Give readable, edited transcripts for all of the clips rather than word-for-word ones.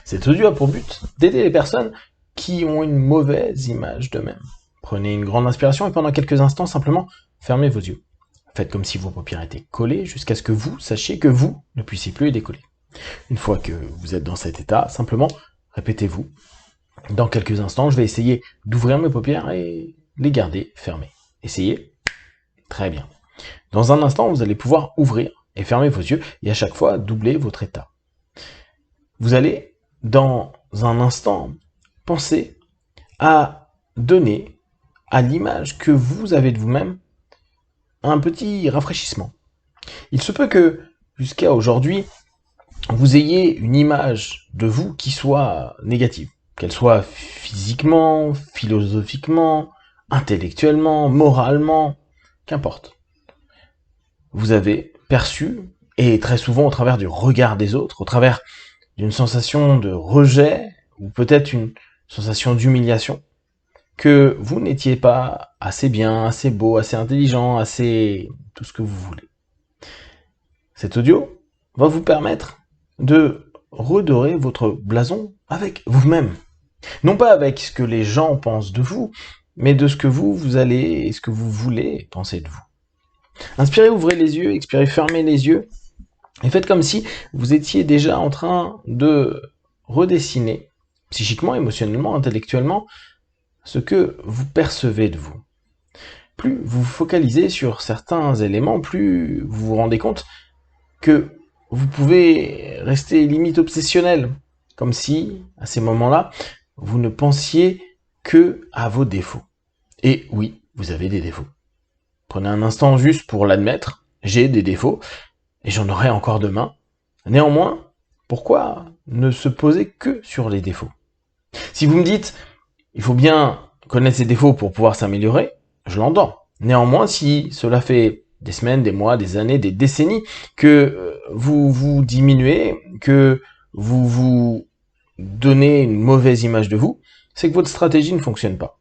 Cet audio a pour but d'aider les personnes qui ont une mauvaise image d'eux-mêmes. Prenez une grande inspiration et pendant quelques instants, simplement, fermez vos yeux. Faites comme si vos paupières étaient collées jusqu'à ce que vous sachiez que vous ne puissiez plus les décoller. Une fois que vous êtes dans cet état, simplement, répétez-vous. Dans quelques instants, je vais essayer d'ouvrir mes paupières et les garder fermées. Essayez. Très bien. Dans un instant, vous allez pouvoir ouvrir et fermer vos yeux et à chaque fois, doubler votre état. Vous allez, dans un instant, penser à donner à l'image que vous avez de vous-même un petit rafraîchissement. Il se peut que, jusqu'à aujourd'hui, vous ayez une image de vous qui soit négative, qu'elle soit physiquement, philosophiquement, intellectuellement, moralement, qu'importe. Vous avez perçu, et très souvent au travers du regard des autres, au travers d'une sensation de rejet, ou peut-être une sensation d'humiliation, que vous n'étiez pas assez bien, assez beau, assez intelligent, assez tout ce que vous voulez. Cet audio va vous permettre de redorer votre blason avec vous-même. Non pas avec ce que les gens pensent de vous, mais de ce que vous allez et ce que vous voulez penser de vous. Inspirez, ouvrez les yeux, expirez, fermez les yeux, et faites comme si vous étiez déjà en train de redessiner, psychiquement, émotionnellement, intellectuellement, ce que vous percevez de vous. Plus vous vous focalisez sur certains éléments, plus vous vous rendez compte que vous pouvez rester limite obsessionnel, comme si, à ces moments-là, vous ne pensiez que à vos défauts. Et oui, vous avez des défauts. Prenez un instant juste pour l'admettre, j'ai des défauts, et j'en aurai encore demain. Néanmoins, pourquoi ne se poser que sur les défauts? Si vous me dites, il faut bien connaître ses défauts pour pouvoir s'améliorer, je l'entends. Néanmoins, si cela fait des semaines, des mois, des années, des décennies que vous vous diminuez, que vous vous donnez une mauvaise image de vous, c'est que votre stratégie ne fonctionne pas.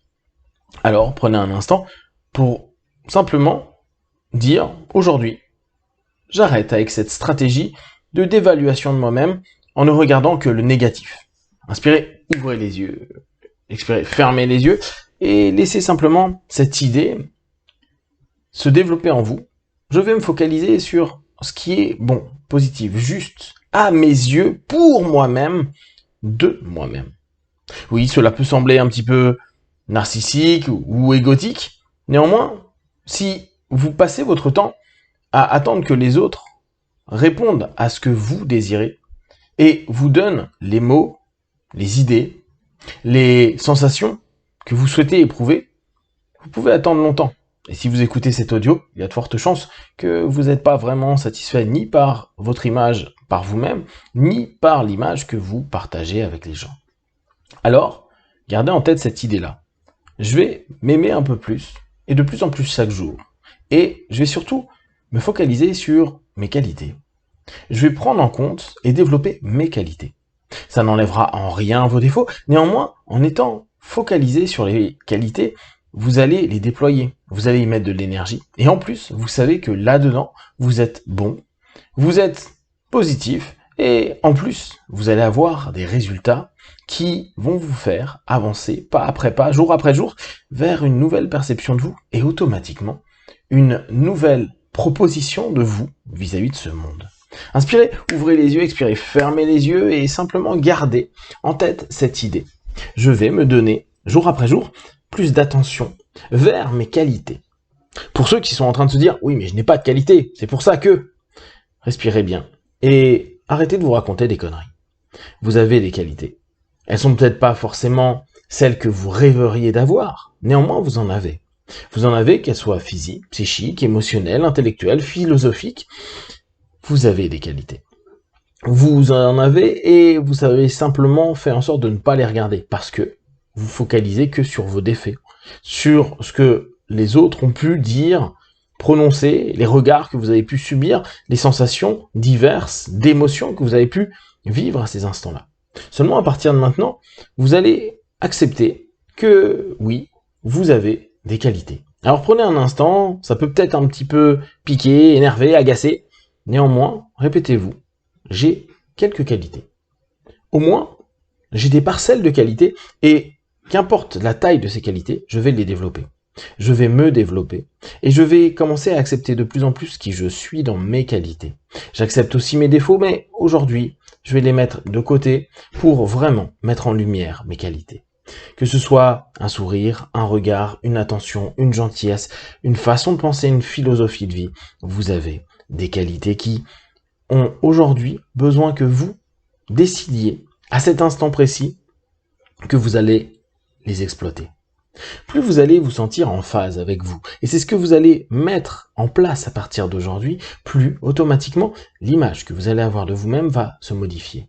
Alors, prenez un instant pour simplement dire, aujourd'hui, j'arrête avec cette stratégie de dévaluation de moi-même en ne regardant que le négatif. Inspirez, ouvrez les yeux, expirez, fermez les yeux et laissez simplement cette idée se développer en vous. Je vais me focaliser sur ce qui est bon, positif, juste, à mes yeux, pour moi-même, de moi-même. Oui, cela peut sembler un petit peu narcissique ou égotique. Néanmoins, si vous passez votre temps à attendre que les autres répondent à ce que vous désirez et vous donnent les mots, les idées, les sensations que vous souhaitez éprouver, vous pouvez attendre longtemps. Et si vous écoutez cet audio, il y a de fortes chances que vous n'êtes pas vraiment satisfait ni par votre image par vous-même, ni par l'image que vous partagez avec les gens. Alors, gardez en tête cette idée-là. Je vais m'aimer un peu plus, et de plus en plus chaque jour. Et je vais surtout me focaliser sur mes qualités. Je vais prendre en compte et développer mes qualités. Ça n'enlèvera en rien vos défauts, néanmoins, en étant focalisé sur les qualités, vous allez les déployer, vous allez y mettre de l'énergie, et en plus, vous savez que là-dedans, vous êtes bon, vous êtes positif, et en plus, vous allez avoir des résultats qui vont vous faire avancer pas après pas, jour après jour, vers une nouvelle perception de vous, et automatiquement, une nouvelle proposition de vous vis-à-vis de ce monde. Inspirez, ouvrez les yeux, expirez, fermez les yeux, et simplement gardez en tête cette idée. Je vais me donner, jour après jour, plus d'attention vers mes qualités. Pour ceux qui sont en train de se dire, oui, mais je n'ai pas de qualité, c'est pour ça que... Respirez bien, et arrêtez de vous raconter des conneries. Vous avez des qualités. Elles sont peut-être pas forcément celles que vous rêveriez d'avoir, néanmoins vous en avez. Vous en avez, qu'elles soient physiques, psychiques, émotionnelles, intellectuelles, philosophiques. Vous avez des qualités. Vous en avez et vous avez simplement fait en sorte de ne pas les regarder parce que vous focalisez que sur vos défauts, sur ce que les autres ont pu dire, prononcer, les regards que vous avez pu subir, les sensations diverses d'émotions que vous avez pu vivre à ces instants-là. Seulement à partir de maintenant, vous allez accepter que oui, vous avez des qualités. Alors prenez un instant, ça peut peut-être un petit peu piquer, énerver, agacer. Néanmoins, répétez-vous, j'ai quelques qualités. Au moins, J'ai des parcelles de qualité et qu'importe la taille de ces qualités, je vais les développer. Je vais me développer et je vais commencer à accepter de plus en plus qui je suis dans mes qualités. J'accepte aussi mes défauts, mais aujourd'hui, je vais les mettre de côté pour vraiment mettre en lumière mes qualités. Que ce soit un sourire, un regard, une attention, une gentillesse, une façon de penser, une philosophie de vie, vous avez des qualités qui ont aujourd'hui besoin que vous décidiez à cet instant précis que vous allez les exploiter. Plus vous allez vous sentir en phase avec vous, et c'est ce que vous allez mettre en place à partir d'aujourd'hui, plus automatiquement l'image que vous allez avoir de vous-même va se modifier.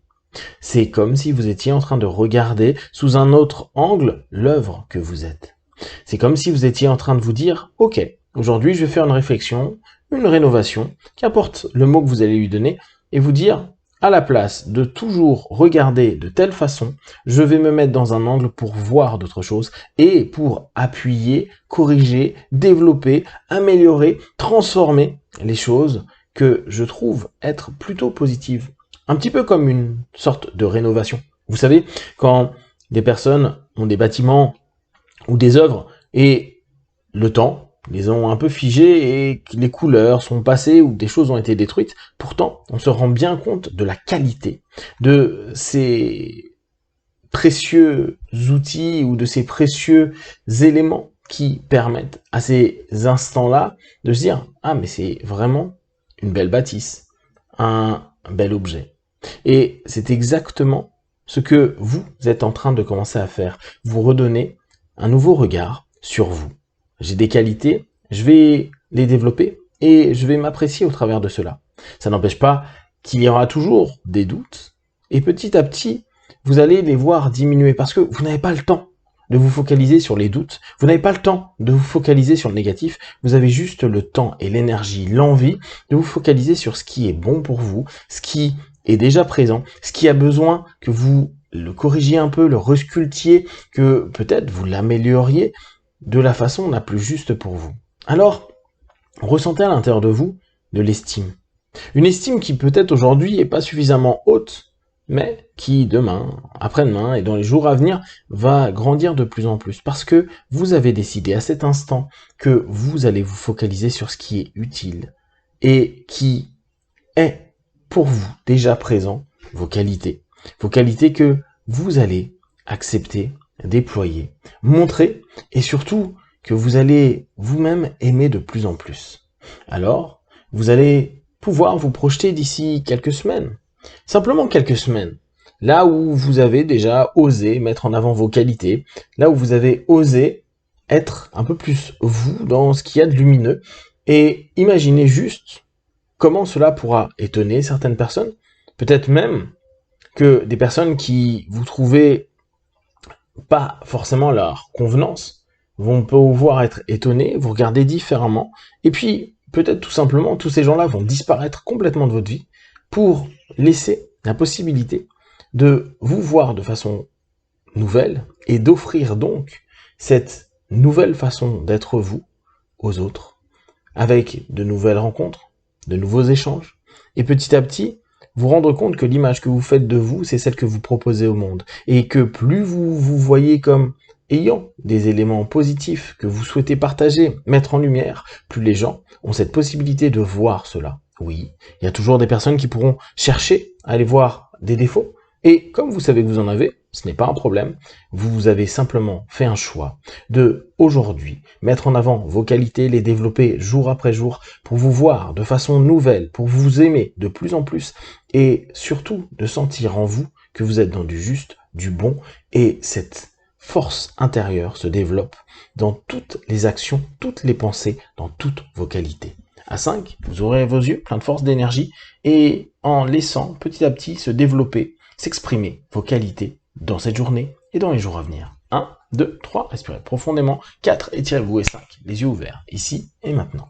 C'est comme si vous étiez en train de regarder sous un autre angle l'œuvre que vous êtes. C'est comme si vous étiez en train de vous dire « Ok, aujourd'hui je vais faire une réflexion, une rénovation, qu'importe le mot que vous allez lui donner, et vous dire « à la place de toujours regarder de telle façon, je vais me mettre dans un angle pour voir d'autres choses et pour appuyer, corriger, développer, améliorer, transformer les choses que je trouve être plutôt positives. » Un petit peu comme une sorte de rénovation. Vous savez, quand des personnes ont des bâtiments ou des œuvres et le temps les ont un peu figés et que les couleurs sont passées ou des choses ont été détruites, pourtant on se rend bien compte de la qualité de ces précieux outils ou de ces précieux éléments qui permettent à ces instants-là de se dire « Ah, mais c'est vraiment une belle bâtisse, un bel objet. » Et c'est exactement ce que vous êtes en train de commencer à faire. Vous redonnez un nouveau regard sur vous. J'ai des qualités, je vais les développer et je vais m'apprécier au travers de cela. Ça n'empêche pas qu'il y aura toujours des doutes et petit à petit, vous allez les voir diminuer parce que vous n'avez pas le temps de vous focaliser sur les doutes, vous n'avez pas le temps de vous focaliser sur le négatif, vous avez juste le temps et l'énergie, l'envie de vous focaliser sur ce qui est bon pour vous, ce qui est déjà présent, ce qui a besoin que vous le corrigiez un peu, le resculptiez, que peut-être vous l'amélioriez de la façon la plus juste pour vous. Alors, ressentez à l'intérieur de vous de l'estime. Une estime qui peut-être aujourd'hui n'est pas suffisamment haute, mais qui demain, après-demain et dans les jours à venir va grandir de plus en plus. Parce que vous avez décidé à cet instant que vous allez vous focaliser sur ce qui est utile et qui est pour vous déjà présent, vos qualités. Vos qualités que vous allez accepter, déployer, montrer et surtout que vous allez vous-même aimer de plus en plus. Alors, vous allez pouvoir vous projeter d'ici quelques semaines, simplement quelques semaines, là où vous avez déjà osé mettre en avant vos qualités, là où vous avez osé être un peu plus vous dans ce qu'il y a de lumineux et imaginez juste comment cela pourra étonner certaines personnes, peut-être même que des personnes qui vous trouvez pas forcément leur convenance vont pouvoir être étonnés, vous regarder différemment, et puis peut-être tout simplement tous ces gens-là vont disparaître complètement de votre vie pour laisser la possibilité de vous voir de façon nouvelle et d'offrir donc cette nouvelle façon d'être vous aux autres, avec de nouvelles rencontres, de nouveaux échanges, et petit à petit, vous rendre compte que l'image que vous faites de vous, c'est celle que vous proposez au monde. Et que plus vous vous voyez comme ayant des éléments positifs que vous souhaitez partager, mettre en lumière, plus les gens ont cette possibilité de voir cela. Oui, il y a toujours des personnes qui pourront chercher à aller voir des défauts. Et comme vous savez que vous en avez, ce n'est pas un problème. Vous avez simplement fait un choix de, aujourd'hui, mettre en avant vos qualités, les développer jour après jour pour vous voir de façon nouvelle, pour vous aimer de plus en plus et surtout de sentir en vous que vous êtes dans du juste, du bon et cette force intérieure se développe dans toutes les actions, toutes les pensées, dans toutes vos qualités. À 5, vous aurez vos yeux pleins de force, d'énergie et en laissant petit à petit se développer, s'exprimer vos qualités dans cette journée et dans les jours à venir. 1, 2, 3, respirez profondément. 4, étirez-vous et 5, les yeux ouverts, ici et maintenant.